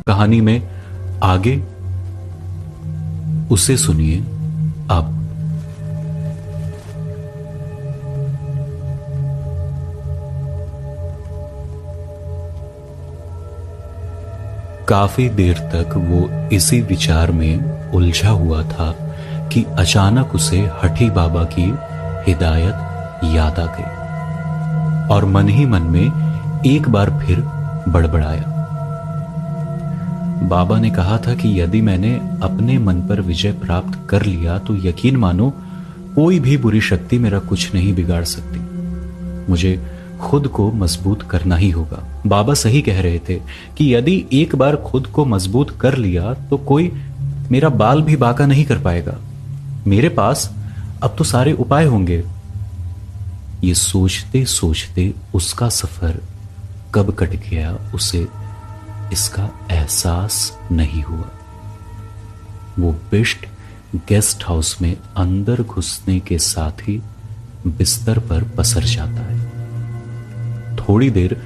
कहानी में आगे उसे सुनिए अब। काफी देर तक वो इसी विचार में उलझा हुआ था कि अचानक उसे हठी बाबा की हिदायत याद आ गई और मन ही मन में एक बार फिर बड़बड़ाया। बाबा ने कहा था कि यदि मैंने अपने मन पर विजय प्राप्त कर लिया तो यकीन मानो कोई भी बुरी शक्ति मेरा कुछ नहीं बिगाड़ सकती। मुझे खुद को मजबूत करना ही होगा। बाबा सही कह रहे थे कि यदि एक बार खुद को मजबूत कर लिया तो कोई मेरा बाल भी बांका नहीं कर पाएगा। मेरे पास अब तो सारे उपाय होंगे। ये सोचते सोचते उसका सफर कब कट गया उसे इसका एहसास नहीं हुआ। वो बिष्ट गेस्ट हाउस में अंदर घुसने के साथ ही बिस्तर पर पसर जाता है। थोड़ी देर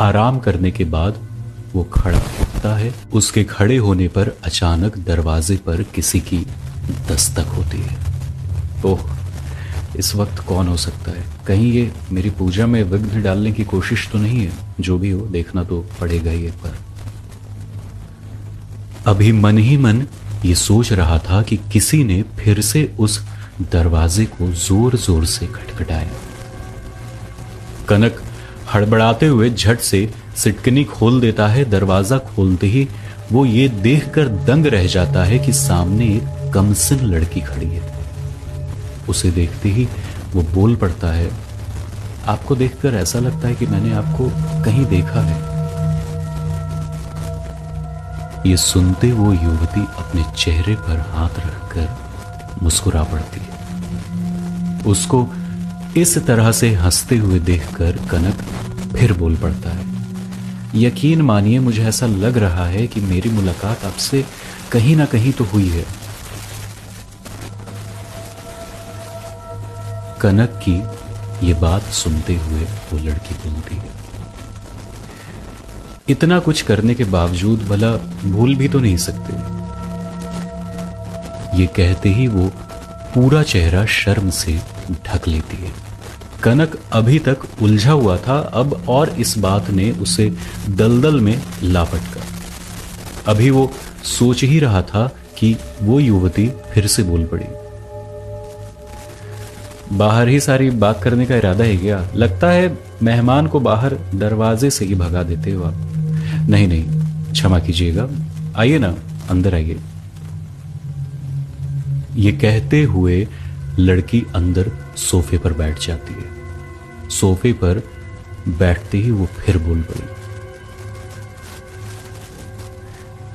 आराम करने के बाद वो खड़ा उठता है। उसके खड़े होने पर अचानक दरवाजे पर किसी की दस्तक होती है। ओह, इस वक्त कौन हो सकता है? कहीं ये मेरी पूजा में विघ्न डालने की कोशिश तो नहीं है? जो भी हो, देखना तो पड़ेगा ही एक बार। अभी मन ही मन ये सोच रहा था कि किसी ने फिर से उस दरवाजे को जोर जोर से खटखटाया। कनक हड़बड़ाते हुए झट से सिटकनी खोल देता है। दरवाजा खोलते ही वो ये देखकर दंग रह जाता है कि सामने एक कमसिन लड़की खड़ी है। उसे देखते ही वो बोल पड़ता है, आपको देखकर ऐसा लगता है कि मैंने आपको कहीं देखा है। ये सुनते वो युवती अपने चेहरे पर हाथ रखकर मुस्कुरा पड़ती है। उसको इस तरह से हंसते हुए देखकर कनक फिर बोल पड़ता है, यकीन मानिए मुझे ऐसा लग रहा है कि मेरी मुलाकात आपसे कहीं ना कहीं तो हुई है। कनक की ये बात सुनते हुए वो लड़की बोलती है, इतना कुछ करने के बावजूद भला भूल भी तो नहीं सकते। ये कहते ही वो पूरा चेहरा शर्म से ढक लेती है। कनक अभी तक उलझा हुआ था, अब और इस बात ने उसे दलदल में लापटका। अभी वो सोच ही रहा था कि वो युवती फिर से बोल पड़ी, बाहर ही सारी बात करने का इरादा है क्या? लगता है मेहमान को बाहर दरवाजे से ही भगा देते हो आप। नहीं नहीं, क्षमा कीजिएगा, आइए ना, अंदर आइए। ये कहते हुए लड़की अंदर सोफे पर बैठ जाती है। सोफे पर बैठते ही वो फिर बोल पड़ी,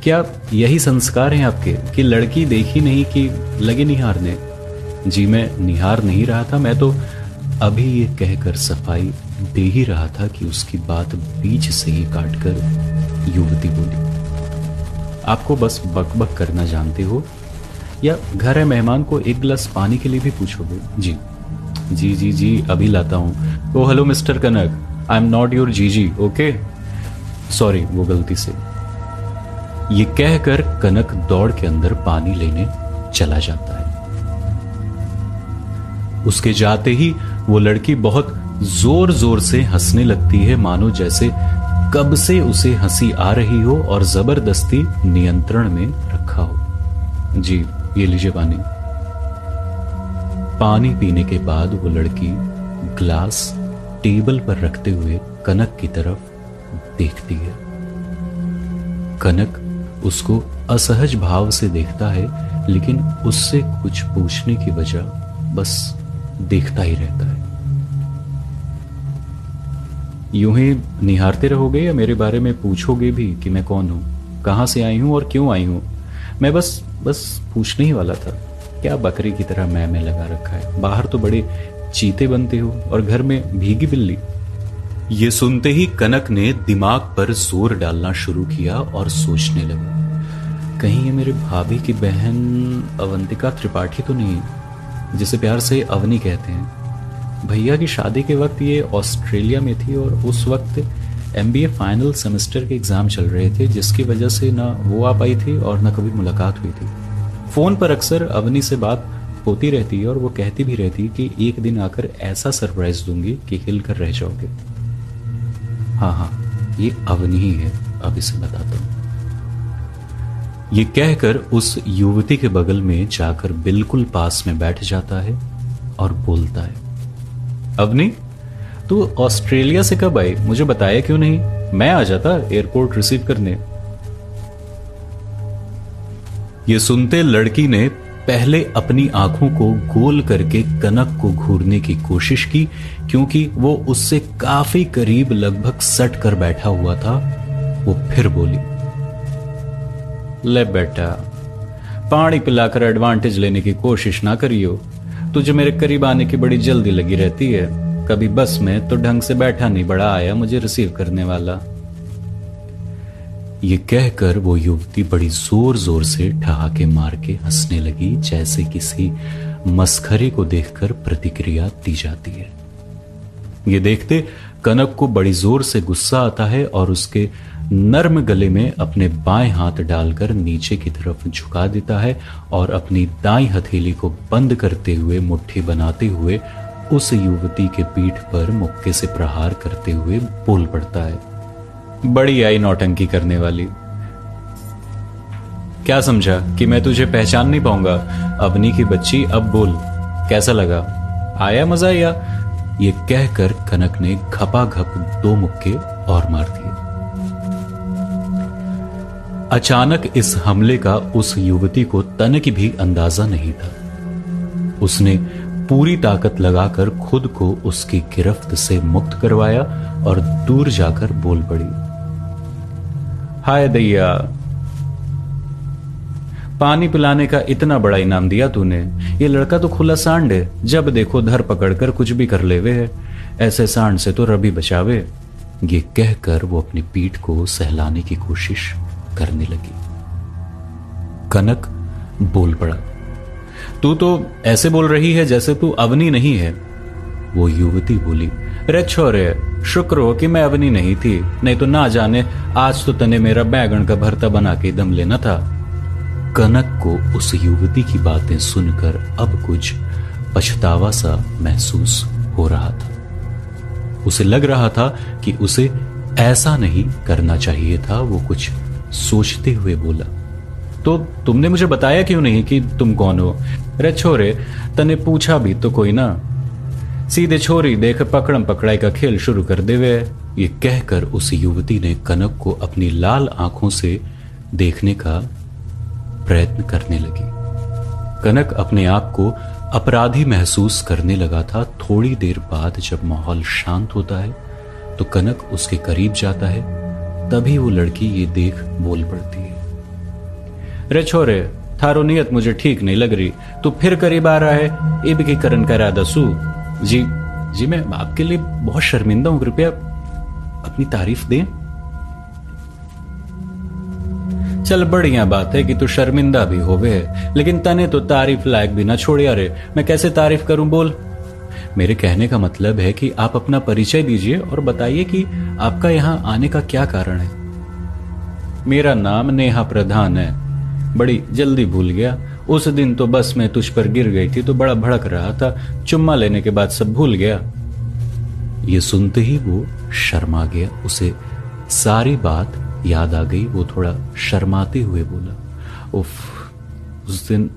क्या यही संस्कार हैं आपके कि लड़की देखी नहीं कि लगे निहारने? जी मैं निहार नहीं रहा था, मैं तो अभी ये कहकर सफाई दे ही रहा था कि उसकी बात बीच से ही काटकर युवती बोली, आपको बस बकबक करना जानते हो या घर है मेहमान को एक गिलास पानी के लिए भी पूछोगे? जी जी जी जी अभी लाता हूं। Oh hello mister Kanak, I am not your जीजी, ओके? सॉरी, वो गलती से। ये कहकर कनक दौड़ के अंदर पानी लेने चला जाता है। उसके जाते ही वो लड़की बहुत जोर जोर से हंसने लगती है, मानो जैसे कब से उसे हंसी आ रही हो और जबरदस्ती नियंत्रण में रखा हो। जी ये लीजिए पानी। पानी पीने के बाद वो लड़की ग्लास टेबल पर रखते हुए कनक की तरफ देखती है। कनक उसको असहज भाव से देखता है, लेकिन उससे कुछ पूछने की बजाय बस देखता ही रहता है। यूं ही निहारते रहोगे या मेरे बारे में पूछोगे भी कि मैं कौन हूं, कहां से आई हूं और क्यों आई हूं? मैं बस पूछने ही वाला था। क्या बकरी की तरह मैं लगा रखा है? बाहर तो बड़े चीते बनते हो और घर में भीगी बिल्ली। ये सुनते ही कनक ने दिमाग पर जोर डालना शुरू किया और सोचने लगा, कहीं ये मेरे भाभी की बहन अवंतिका त्रिपाठी तो नहीं, जिसे प्यार से अवनी कहते हैं। भैया की शादी के वक्त ये ऑस्ट्रेलिया में थी और उस वक्त एमबीए फाइनल सेमेस्टर के एग्जाम चल रहे थे, जिसकी वजह से ना वो आ पाई थी और ना कभी मुलाकात हुई थी। फोन पर अक्सर अवनी से बात होती रहती है और वो कहती भी रहती कि एक दिन आकर ऐसा सरप्राइज दूंगी कि हिल कर रह जाओगे। हाँ हाँ, ये अवनी ही है, अब इसे बताता हूं। ये कहकर उस युवती के बगल में जाकर बिल्कुल पास में बैठ जाता है और बोलता है, अवनी तू ऑस्ट्रेलिया से कब आई, मुझे बताया क्यों नहीं? मैं आ जाता एयरपोर्ट रिसीव करने। ये सुनते लड़की ने पहले अपनी आंखों को गोल करके कनक को घूरने की कोशिश की, क्योंकि वो उससे काफी करीब लगभग सट कर बैठा हुआ था। वो फिर बोली, ले बेटा, पानी पिलाकर एडवांटेज लेने की कोशिश ना करियो। तुझे मेरे करीब आने की बड़ी जल्दी लगी रहती है। कभी बस में तो ढंग से बैठा नहीं, बड़ा आया मुझे रिसीव करने वाला। ये कहकर वो युवती बड़ी जोर जोर से ठहाके मार के हंसने लगी, जैसे किसी मस्खरे को देखकर प्रतिक्रिया दी जाती है। ये देखते कनक को बड़ी जोर से गुस्सा आता है और उसके नर्म गले में अपने बाएं हाथ डालकर नीचे की तरफ झुका देता है और अपनी दाईं हथेली को बंद करते हुए मुट्ठी बनाते हुए उस युवती के पीठ पर मुक्के से प्रहार करते हुए बोल पड़ता है, बड़ी आई नौटंकी करने वाली। क्या समझा कि मैं तुझे पहचान नहीं पाऊंगा? अवनी की बच्ची, अब बोल, कैसा लगा? आया मजा या? ये कहकर कनक ने घपाघप 2 मुक्के और मार दिए। अचानक इस हमले का उस युवती को तनिक भी अंदाजा नहीं था। उसने पूरी ताकत लगाकर खुद को उसकी गिरफ्त से मुक्त करवाया और दूर जाकर बोल पड़ी, हाय दैया, पानी पिलाने का इतना बड़ा इनाम दिया तूने। ये लड़का तो खुला सांड है, जब देखो धर पकड़कर कुछ भी कर लेवे है। ऐसे सांड से तो रबी बचावे। ये कहकर वो अपनी पीठ को सहलाने की कोशिश करने लगी। कनक बोल पड़ा, तू तो ऐसे बोल रही है जैसे तू अवनी नहीं है। वो युवती बोली, रे छोरे, शुक्र हो कि मैं अवनी नहीं थी, नहीं तो ना जाने आज तो तने मेरा बैगन का भरता बना के दम लेना था। कनक को उस युवती की बातें सुनकर अब कुछ पछतावा सा महसूस हो रहा था। उसे लग रहा था कि उसे ऐसा नहीं करना चाहिए था। वो कुछ सोचते हुए बोला, तो तुमने मुझे बताया क्यों नहीं कि तुम कौन हो? रे छोरे, तने पूछा भी तो कोई ना। सीधे छोरी देख पकड़म पकड़ाई का खेल शुरू कर देवे। ये कहकर उस युवती ने कनक को अपनी लाल आंखों से देखने का प्रयत्न करने लगी। कनक अपने आप को अपराधी महसूस करने लगा था। थोड़ी देर बाद जब माहौल शांत होता है तो कनक उसके करीब जाता है। तभी वो लड़की ये देख बोल पड़ती है, रे छोरे, थारो नियत मुझे ठीक नहीं लग रही। तू फिर करीब आ रहा है, ये भी करन करा दसू। जी, मैं आपके लिए बहुत शर्मिंदा हूं, कृपया अपनी तारीफ दें। चल, बढ़िया बात है कि तू शर्मिंदा भी होवे है, लेकिन तने तो तारीफ लायक भी ना छोड़िया रे। मैं कैसे तारीफ करूं, बोल। मेरे कहने का मतलब है कि आप अपना परिचय दीजिए और बताइए कि आपका यहां आने का क्या कारण है। मेरा नाम नेहा प्रधान है। बड़ी जल्दी भूल गया। उस दिन तो बस में तुझ पर गिर गई थी तो बड़ा भड़क रहा था, चुम्मा लेने के बाद सब भूल गया। ये सुनते ही वो शर्मा गया। उसे सारी बात याद आ गई। वो थोड़ा शर्माते हुए बोला, उफ, उस दिन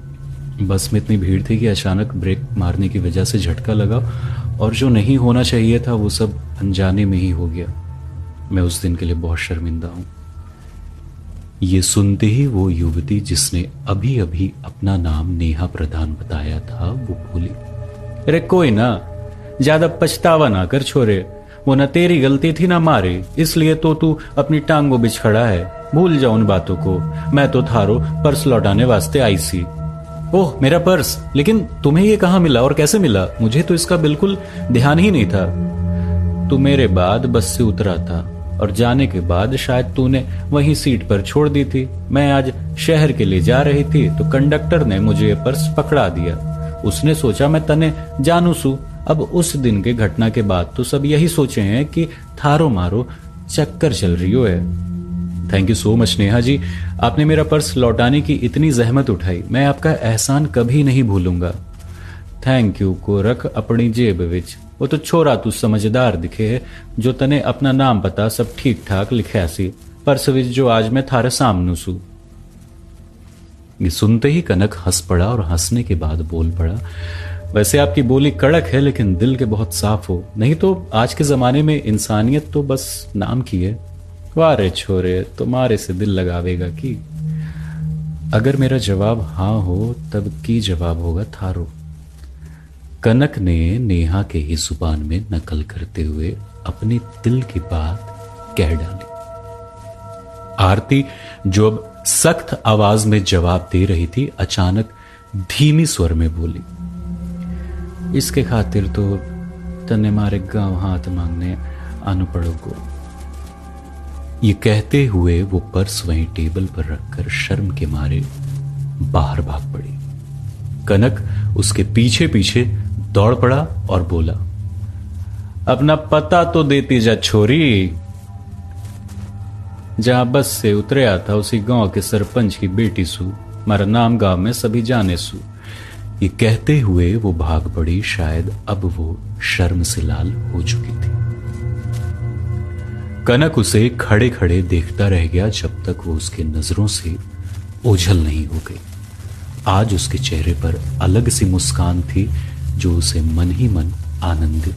बस में इतनी भीड़ थी कि अचानक ब्रेक मारने की वजह से झटका लगा और जो नहीं होना चाहिए था वो सब अनजाने में ही हो गया। मैं उस दिन के लिए बहुत शर्मिंदा हूं। ये सुनते ही वो युवती जिसने अभी अभी अपना नाम नेहा प्रधान बताया था वो बोली, अरे कोई ना, ज्यादा पछतावा ना कर छोरे। वो ना तेरी गलती थी ना मारी, इसलिए तो तू अपनी टांगों बिछ खड़ा है। भूल जा उन बातों को। मैं तो थारो पर्स लौटाने वास्ते आई सी। ओह, मेरा पर्स! लेकिन तुम्हें ये कहां मिला और कैसे मिला? मुझे तो इसका बिल्कुल ध्यान ही नहीं था। तू मेरे बाद बस से उतरा था और जाने के बाद शायद तूने वहीं सीट पर छोड़ दी थी। मैं आज शहर के लिए जा रही थी तो कंडक्टर ने मुझे पर्स पकड़ा दिया। उसने सोचा मैं तने जानू सू। अब उस दिन के घटना के बाद तो सब यही सोचे हैं कि थारो मारो चक्कर चल रही हो है। Thank you so much Neha ji, आपने मेरा पर्स लौटाने की इतनी जहमत उठाई, मैं आपका एहसान कभी नहीं भूलूंगा। थैंक यू को रख अपनी जेब विच, वो तो छोरा तू समझदार दिखे है, जो तने अपना नाम पता सब ठीक ठाक लिखा सी पर्स विच जो आज मैं थारे सामने सू। ये सुनते ही कनक हंस पड़ा और हंसने के बाद बोल पड़ा, वैसे आपकी बोली कड़क है लेकिन दिल के बहुत साफ हो, नहीं तो आज के जमाने में इंसानियत तो बस नाम की है। वाह रे छोरे, तुम्हारे से दिल लगावेगा कि। अगर मेरा जवाब हां हो तब की जवाब होगा थारो। कनक ने नेहा के ही जुबान में नकल करते हुए अपने दिल की बात कह डाली। आरती जो अब सख्त आवाज में जवाब दे रही थी, अचानक धीमी स्वर में बोली, इसके खातिर तो तने मारे गांव हाथ मांगने आनु पड़ोगो। ये कहते हुए वो पर्स वहीं टेबल पर रखकर शर्म के मारे बाहर भाग पड़ी। कनक उसके पीछे पीछे दौड़ पड़ा और बोला, अपना पता तो देती जा छोरी। जहां बस से उतरया था उसी गांव के सरपंच की बेटी सू, मारा नाम गांव में सभी जाने सू। ये कहते हुए वो भाग पड़ी, शायद अब वो शर्म से लाल हो चुकी थी। कनक उसे खड़े खड़े देखता रह गया जब तक वो उसके नजरों से ओझल नहीं हो गई। आज उसके चेहरे पर अलग सी मुस्कान थी जो उसे मन ही मन आनंदित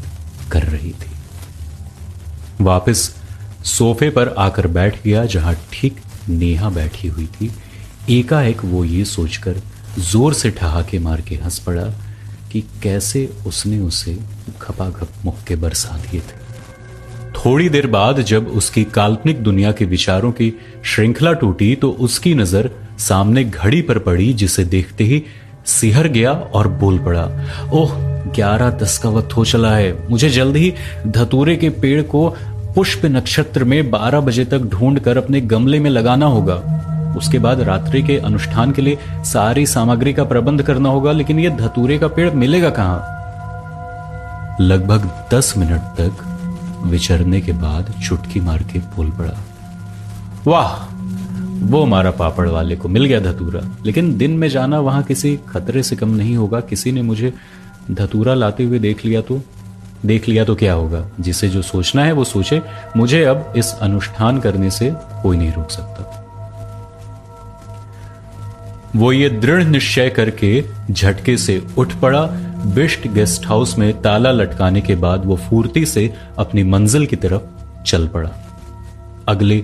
कर रही थी। वापस सोफे पर आकर बैठ गया जहां ठीक नेहा बैठी हुई थी। एकाएक वो ये सोचकर जोर से ठहाके मार के हंस पड़ा कि कैसे उसने उसे खपाखप मुक्के बरसा दिए थे। थोड़ी देर बाद जब उसकी काल्पनिक दुनिया के विचारों की श्रृंखला टूटी तो उसकी नजर सामने घड़ी पर पड़ी, जिसे देखते ही सिहर गया और बोल पड़ा, ओह 11:10 का वक्त हो चला है, मुझे जल्द ही धतूरे के पेड़ को पुष्प नक्षत्र में 12 बजे तक ढूंढकर अपने गमले में लगाना होगा। उसके बाद रात्रि के अनुष्ठान के लिए सारी सामग्री का प्रबंध करना होगा, लेकिन यह धतूरे का पेड़ मिलेगा कहां। लगभग 10 मिनट तक विचरने के बाद चुटकी मार के बोल पड़ा, वाह वो मारा पापड़ वाले को मिल गया धतूरा, लेकिन दिन में जाना वहां किसी खतरे से कम नहीं होगा। किसी ने मुझे धतूरा लाते हुए देख लिया तो क्या होगा। जिसे जो सोचना है वो सोचे, मुझे अब इस अनुष्ठान करने से कोई नहीं रोक सकता। वो ये दृढ़ निश्चय करके झटके से उठ पड़ा। बिस्ट गेस्ट हाउस में ताला लटकाने के बाद वो फुर्ती से अपनी मंजिल की तरफ चल पड़ा। अगले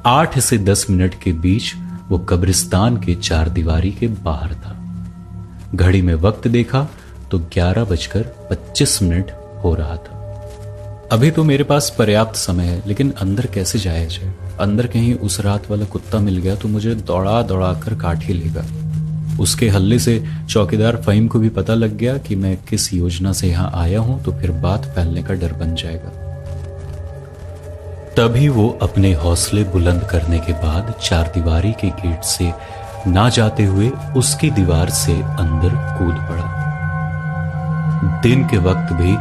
8 से 10 मिनट के बीच वो कब्रिस्तान के 4 दीवारी के बाहर था। घड़ी में वक्त देखा तो 11:25 हो रहा था। अभी तो मेरे पास पर्याप्त समय है, लेकिन अंदर कैसे जाया जाए। अंदर कहीं उस रात वाला कुत्ता मिल गया तो मुझे दौड़ा दौड़ा कर काट ही लेगा। उसके हल्ले से चौकीदार फहीम को भी पता लग गया कि मैं किस योजना से यहां आया हूं, तो फिर बात फैलने का डर बन जाएगा। तभी वो अपने हौसले बुलंद करने के बाद 4 दीवारी के गेट से ना जाते हुए उसकी दीवार से अंदर कूद पड़ा। दिन के वक्त भी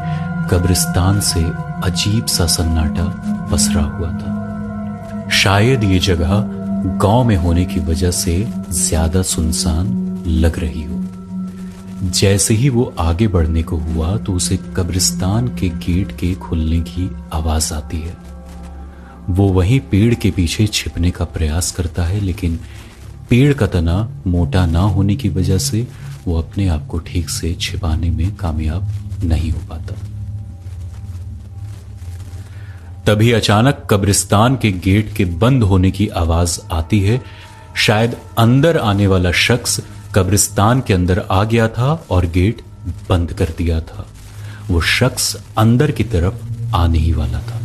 कब्रिस्तान से अजीब सा सन्नाटा पसरा हुआ था। शायद ये जगह गांव में होने की वजह से ज्यादा सुनसान लग रही हो। जैसे ही वो आगे बढ़ने को हुआ तो उसे कब्रिस्तान के गेट के खुलने की आवाज आती है। वो वहीं पेड़ के पीछे छिपने का प्रयास करता है, लेकिन पेड़ का तना मोटा ना होने की वजह से वो अपने आप को ठीक से छिपाने में कामयाब नहीं हो पाता। तभी अचानक कब्रिस्तान के गेट के बंद होने की आवाज आती है। शायद अंदर आने वाला शख्स कब्रिस्तान के अंदर आ गया था और गेट बंद कर दिया था। वो शख्स अंदर की तरफ आने ही वाला था।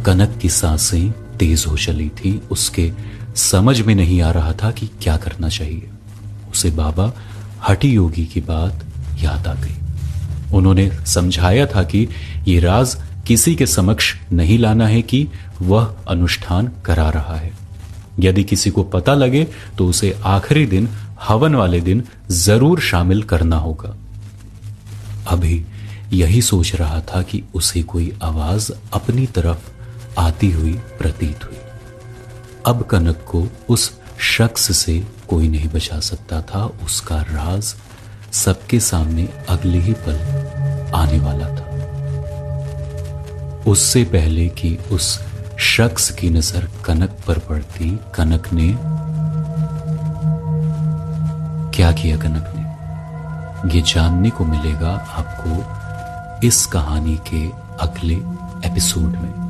कनक की सांसें तेज हो चली थी। उसके समझ में नहीं आ रहा था कि क्या करना चाहिए। उसे बाबा हठी योगी की बात याद आ गई। उन्होंने समझाया था कि ये राज किसी के समक्ष नहीं लाना है कि वह अनुष्ठान करा रहा है। यदि किसी को पता लगे तो उसे आखिरी दिन हवन वाले दिन जरूर शामिल करना होगा। अभी यही सोच रहा था कि उसे कोई आवाज अपनी तरफ आती हुई प्रतीत हुई। अब कनक को उस शख्स से कोई नहीं बचा सकता था। उसका राज सबके सामने अगले ही पल आने वाला था। उससे पहले कि उस शख्स की नजर कनक पर पड़ती, कनक ने क्या किया? कनक ने ये जानने को मिलेगा आपको इस कहानी के अगले एपिसोड में।